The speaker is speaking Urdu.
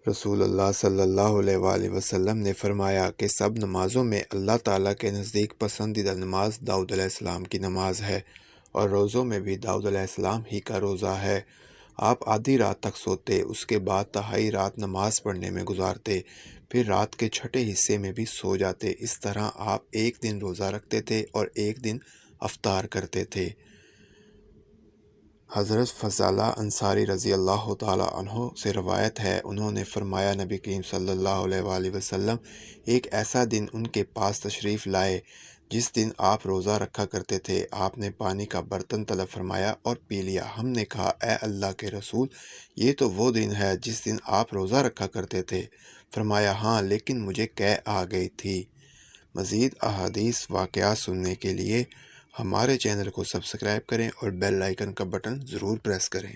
رسول اللہ صلی اللہ علیہ وآلہ وسلم نے فرمایا کہ سب نمازوں میں اللہ تعالیٰ کے نزدیک پسندیدہ نماز داؤد علیہ السلام کی نماز ہے، اور روزوں میں بھی داؤد علیہ السلام ہی کا روزہ ہے۔ آپ آدھی رات تک سوتے، اس کے بعد تہائی رات نماز پڑھنے میں گزارتے، پھر رات کے چھٹے حصے میں بھی سو جاتے۔ اس طرح آپ ایک دن روزہ رکھتے تھے اور ایک دن افطار کرتے تھے۔ حضرت فضالہ انصاری رضی اللہ تعالیٰ عنہ سے روایت ہے، انہوں نے فرمایا نبی کریم صلی اللہ علیہ وآلہ وسلم ایک ایسا دن ان کے پاس تشریف لائے جس دن آپ روزہ رکھا کرتے تھے۔ آپ نے پانی کا برتن طلب فرمایا اور پی لیا۔ ہم نے کہا، اے اللہ کے رسول، یہ تو وہ دن ہے جس دن آپ روزہ رکھا کرتے تھے۔ فرمایا، ہاں، لیکن مجھے قے آ گئی تھی۔ مزید احادیث واقعات سننے کے لیے ہمارے چینل کو سبسکرائب کریں اور بیل آئیکن کا بٹن ضرور پریس کریں۔